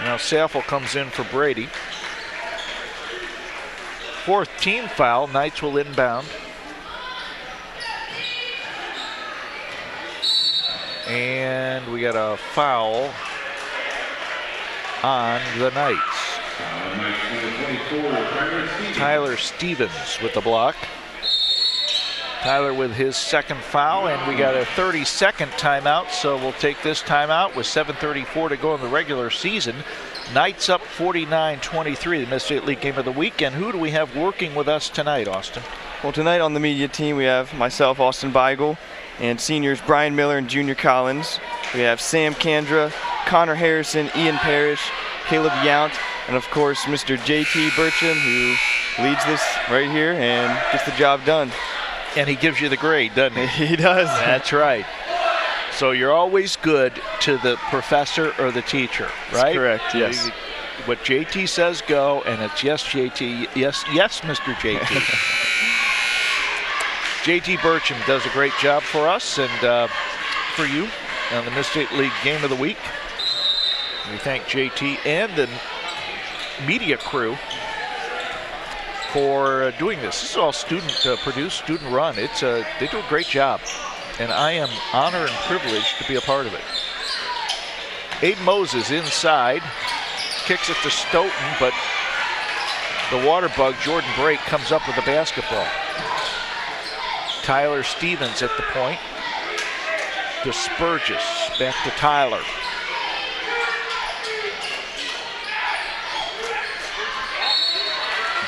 Now Saffel comes in for Brady. 4th team foul. Knights will inbound. And we got a foul on the Knights. Tyler Stevens with the block. Tyler with his second foul, and we got a 30-second timeout, so we'll take this timeout with 7:34 to go in the regular season. Knights up 49-23, the Mid-State League Game of the Week. And who do we have working with us tonight, Austin? Well, tonight on the media team we have myself, Austin Beigel, and seniors Brian Miller and Junior Collins. We have Sam Kandra, Connor Harrison, Ian Parrish, Caleb Yount, and of course Mr. JT Bertram, who leads this right here and gets the job done. And he gives you the grade, doesn't he? He does. That's right. So you're always good to the professor or the teacher, right? That's correct, yes. What JT says, go, and it's yes, JT, yes, Mr. JT. JT Bertram does a great job for us and for you on the Mid-State League Game of the Week. We thank JT and the media crew for doing this. This is all student-produced, student-run. They do a great job, and I am honored and privileged to be a part of it. Aiden Moses inside, kicks it to Stoughton, but the water bug, Jordan Brake, comes up with the basketball. Tyler Stevens at the point. To Spurgis, back to Tyler.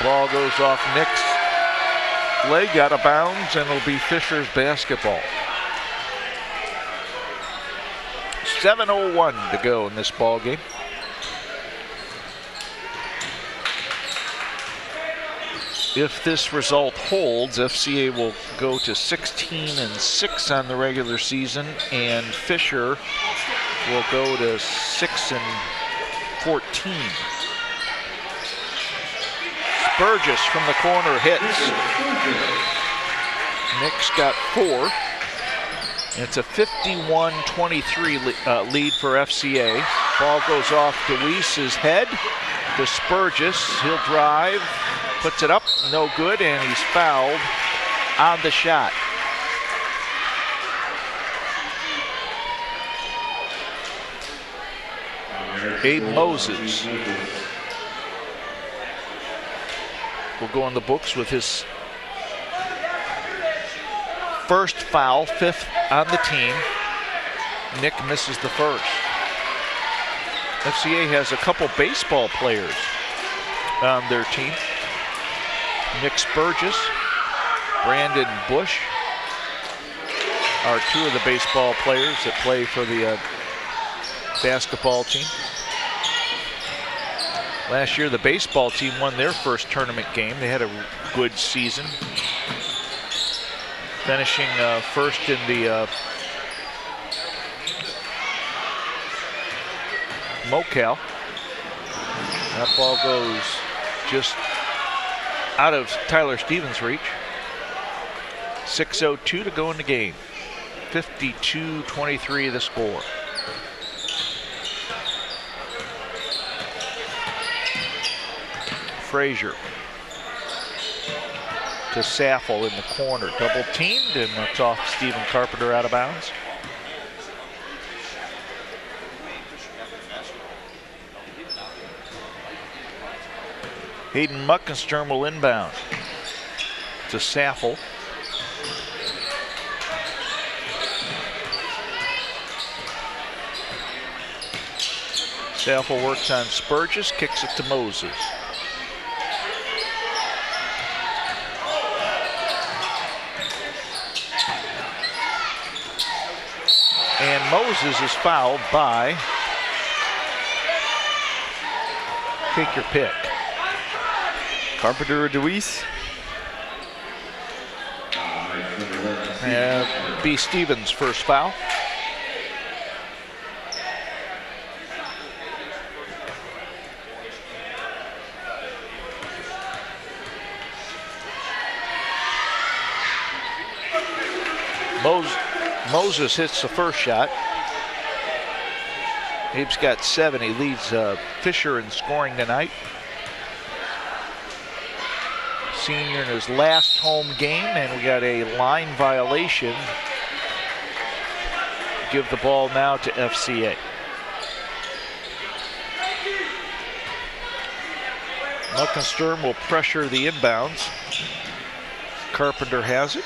Ball goes off Nick's leg, out of bounds, and it'll be Fisher's basketball. 7:01 to go in this ball game. If this result holds, FCA will go to 16-6 on the regular season, and Fisher will go to 6-14. Spurgis from the corner hits. Nick's got 4. It's a 51-23 lead for FCA. Ball goes off DeWeese's head to Spurgis. He'll drive, puts it up, no good, and he's fouled on the shot. Aiden Moses will go in the books with his first foul, 5th on the team. Nick misses the first. FCA has a couple baseball players on their team. Nick Spurgis, Brandon Bush are 2 of the baseball players that play for the basketball team. Last year, the baseball team won their first tournament game. They had a good season, finishing first in the Mocal. That ball goes just out of Tyler Stevens' reach. 6:02 to go in the game. 52-23 the score. Frazier to Saffel in the corner. Double teamed, and that's off Stephen Carpenter out of bounds. Hayden Muckensturm will inbound to Saffel. Saffel works on Spurgis, kicks it to Moses. And Moses is fouled by, take your pick, Carpenter or DeWeese? B. Stevens' first foul. Moses hits the first shot. Abe's got 7. He leads Fisher in scoring tonight. Senior in his last home game, and we got a line violation. Give the ball now to FCA. Muckensturm will pressure the inbounds. Carpenter has it.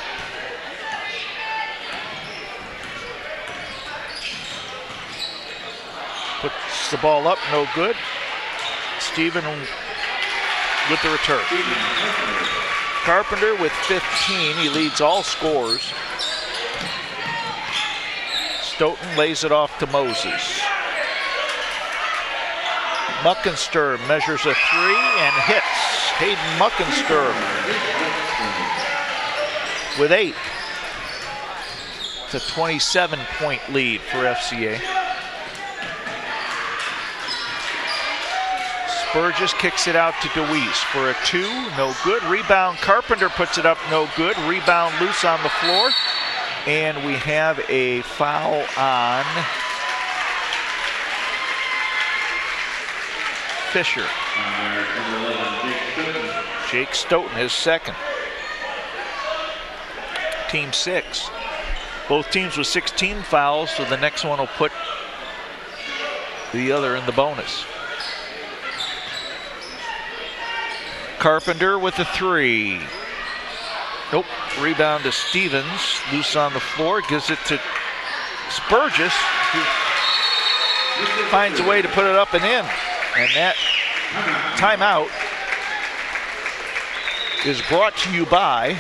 Puts the ball up, no good. Stephen with the return. Carpenter with 15, he leads all scorers. Stoughton lays it off to Moses. Muckenster measures a 3 and hits. Hayden Muckenster with 8. It's a 27-point lead for FCA. Burgess kicks it out to DeWeese for a 2, no good. Rebound, Carpenter puts it up, no good. Rebound loose on the floor. And we have a foul on Fisher. Jake Stoughton, his second. Team 6. Both teams with 16 fouls, so the next one will put the other in the bonus. Carpenter with a 3. Nope. Rebound to Stevens. Loose on the floor. Gives it to Spurgis, who finds a way to put it up and in. And that timeout is brought to you by...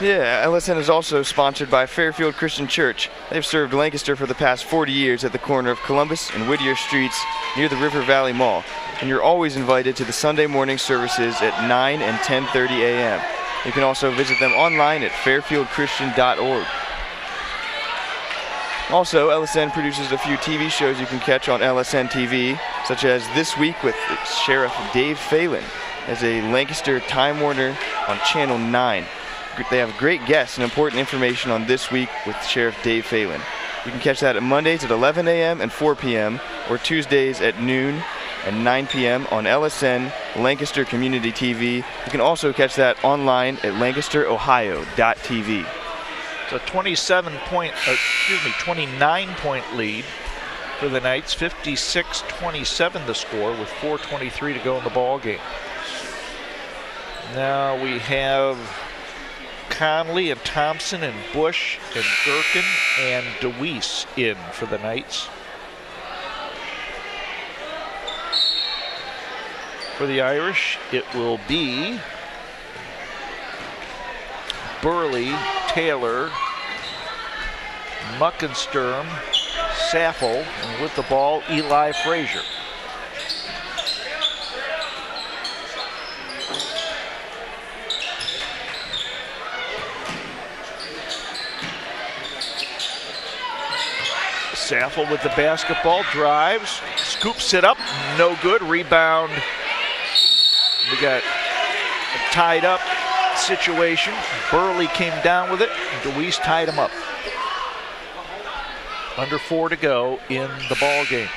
Yeah, LSN is also sponsored by Fairfield Christian Church. They've served Lancaster for the past 40 years at the corner of Columbus and Whittier Streets near the River Valley Mall. And you're always invited to the Sunday morning services at 9 and 10:30 a.m. You can also visit them online at fairfieldchristian.org. Also, LSN produces a few TV shows you can catch on LSN TV, such as This Week with Sheriff Dave Phelan as a Lancaster Time Warner on Channel 9. They have great guests and important information on This Week with Sheriff Dave Phelan. You can catch that at Mondays at 11 a.m. and 4 p.m. or Tuesdays at noon and 9 p.m. on LSN Lancaster Community TV. You can also catch that online at lancasterohio.tv. It's a 29-point lead for the Knights. 56-27 the score with 4:23 to go in the ball game. Now we have Conley and Thompson and Bush and Gherkin and DeWeese in for the Knights. For the Irish, it will be Burley, Taylor, Muckensturm, Saffel, and with the ball, Eli Frazier. Saffel with the basketball, drives, scoops it up, no good, rebound. We got a tied up situation. Burley came down with it, and DeWeese tied him up. Under 4 to go in the ball game.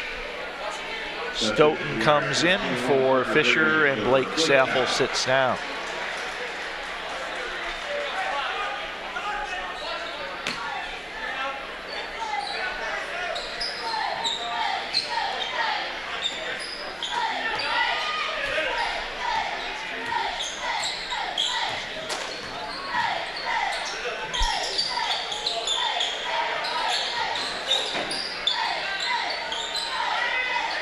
Stoughton comes in for Fisher, and Blake Saffel sits down.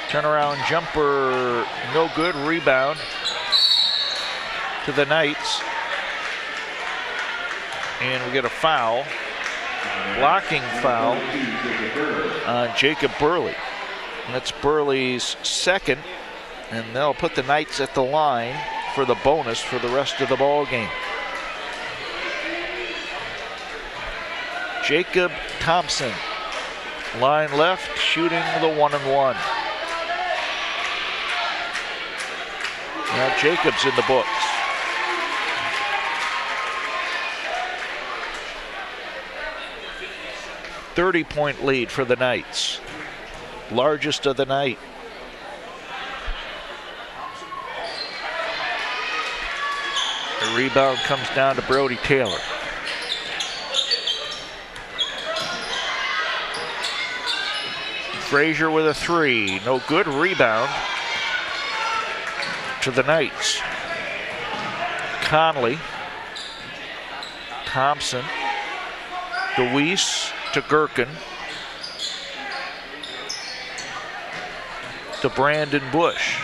Turnaround jumper, no good. Rebound to the Knights. And we get a foul, blocking foul on Jacob Burley. And that's Burley's second, and they'll put the Knights at the line for the bonus for the rest of the ball game. Jacob Thompson, line left, shooting the 1-and-1. Now Jacob's in the books. .30-point lead for the Knights. Largest of the night. The rebound comes down to Brody Taylor. Frazier with a 3, no good. Rebound to the Knights. Conley, Thompson, DeWeese to Gherkin, to Brandon Bush.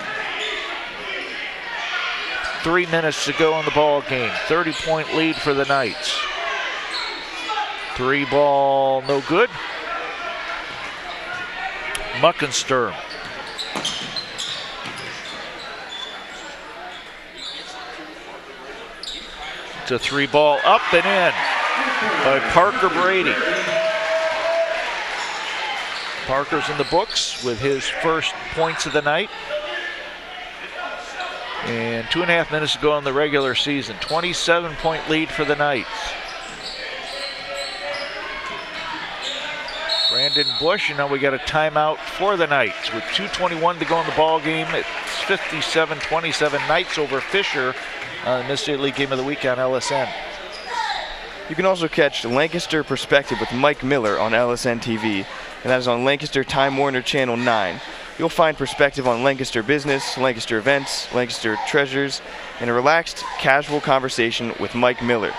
3 minutes to go in the ball game. 30-point lead for the Knights. 3 ball, no good. It's a 3 ball up and in by Parker Brady. Parker's in the books with his first points of the night. And 2.5 minutes to go in the regular season. 27-point lead for the Knights. Brandon Bush, and now we got a timeout for the Knights with 2:21 to go in the ball game. It's 57-27 Knights over Fisher on the Mid-State League Game of the Week on LSN. You can also catch Lancaster Perspective with Mike Miller on LSN TV, and that is on Lancaster Time Warner Channel 9. You'll find perspective on Lancaster business, Lancaster events, Lancaster treasures, and a relaxed, casual conversation with Mike Miller.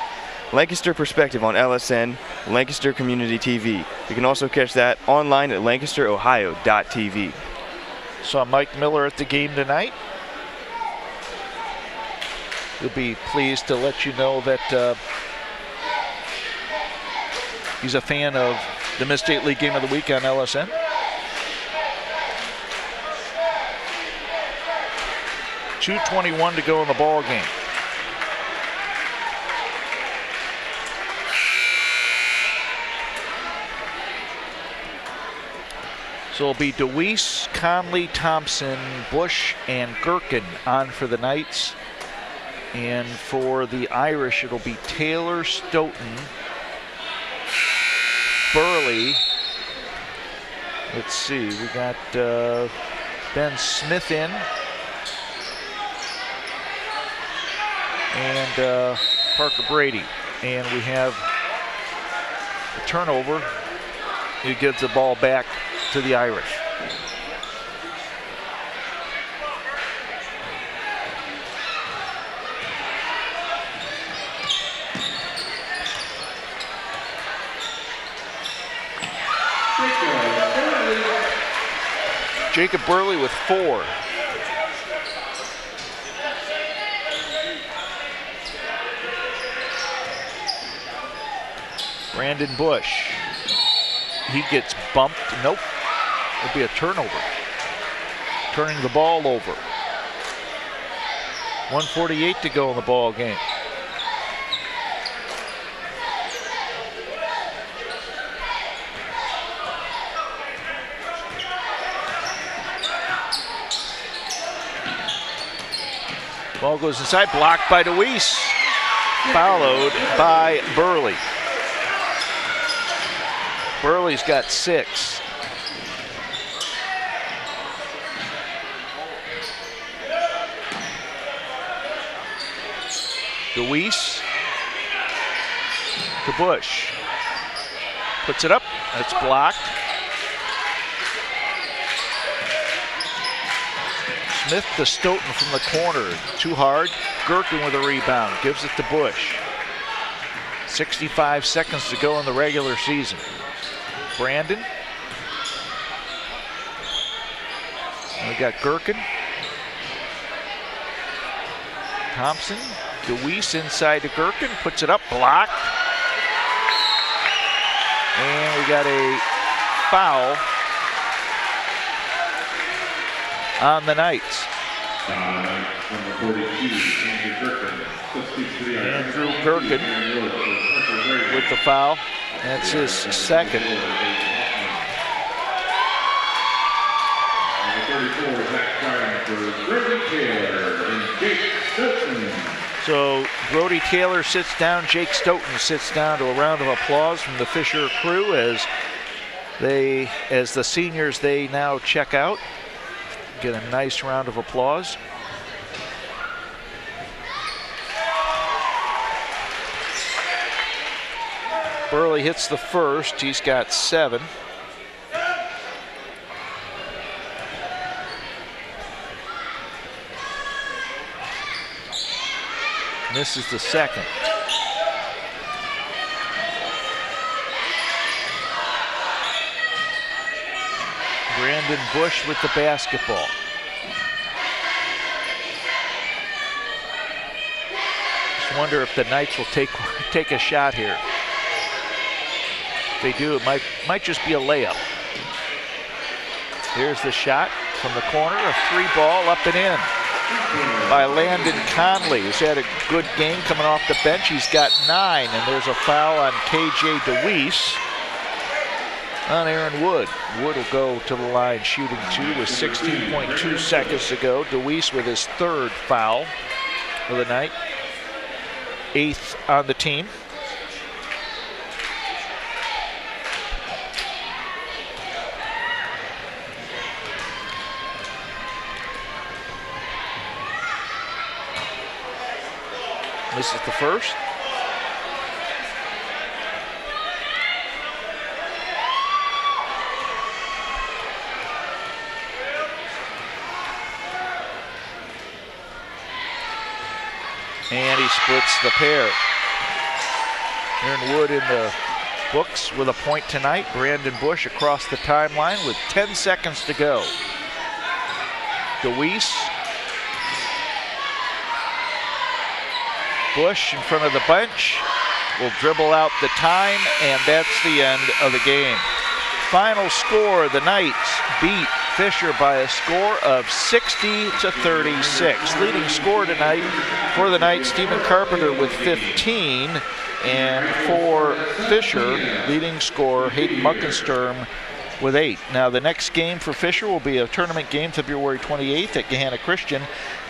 Lancaster Perspective on LSN, Lancaster Community TV. You can also catch that online at lancasterohio.tv. Saw Mike Miller at the game tonight. You'll be pleased to let you know that he's a fan of the Mid-State League Game of the Week on LSN. .221 to go in the ball game. So it'll be DeWeese, Conley, Thompson, Bush, and Gherkin on for the Knights. And for the Irish, it'll be Taylor, Stoughton, Burley. Let's see, we got Ben Smith in. And Parker Brady. And we have a turnover. He gives the ball back to the Irish. Jacob Burley with 4. Brandon Bush. He gets bumped. Nope. It'll be a turnover. Turning the ball over. 1:48 to go in the ball game. Ball goes inside, blocked by DeWeese. Followed by Burley. Burley's got 6. DeWeese to Bush. Puts it up. It's blocked. Smith to Stoughton from the corner. Too hard. Gherkin with a rebound. Gives it to Bush. 65 seconds to go in the regular season. Brandon. And we got Gherkin. Thompson. DeWeese inside to Gherkin. Puts it up. Blocked. And we got a foul on the Knights. Andrew Gherkin with the foul. That's his second. So Brody Taylor sits down, Jake Stoughton sits down to a round of applause from the Fisher crew as the seniors, they now check out. Get a nice round of applause. Burley hits the first. He's got 7. Misses the second. Brandon Bush with the basketball. Just wonder if the Knights will take a shot here. If they do, it might just be a layup. Here's the shot from the corner, a 3 ball up and in. by Landon Conley, who's had a good game coming off the bench. He's got 9, and there's a foul on KJ DeWeese on Aaron Wood. Wood will go to the line shooting 2 with 16.2 seconds to go. DeWeese with his 3rd foul of the night, 8th on the team. This is the first. And he splits the pair. Aaron Wood in the books with a point tonight. Brandon Bush across the timeline with 10 seconds to go. DeWeese. Bush in front of the bench will dribble out the time, and that's the end of the game. Final score, the Knights beat Fisher by a score of 60-36. Leading scorer tonight for the Knights, Stephen Carpenter with 15, and for Fisher, leading scorer Hayden Muckensturm with 8. Now the next game for Fisher will be a tournament game February 28th at Gahanna Christian.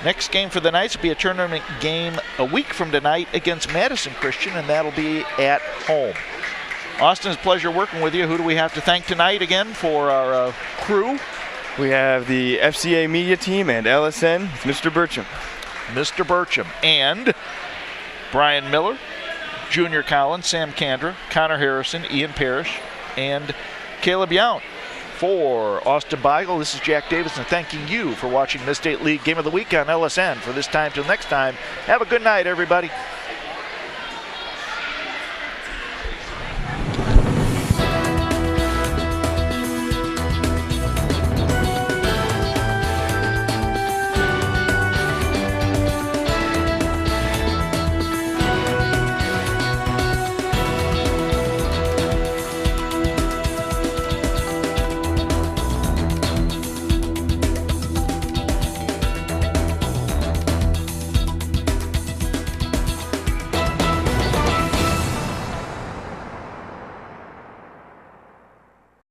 Next game for the Knights will be a tournament game a week from tonight against Madison Christian, and that'll be at home. Austin, it's a pleasure working with you. Who do we have to thank tonight again for our crew? We have the FCA media team and LSN, Mr. Burcham. Mr. Burcham and Brian Miller, Junior Collins, Sam Kandra, Connor Harrison, Ian Parrish, and Caleb Yount. For Austin Beigel, this is Jack Davidson thanking you for watching Mid-State League Game of the Week on LSN. For this time till next time, have a good night, everybody.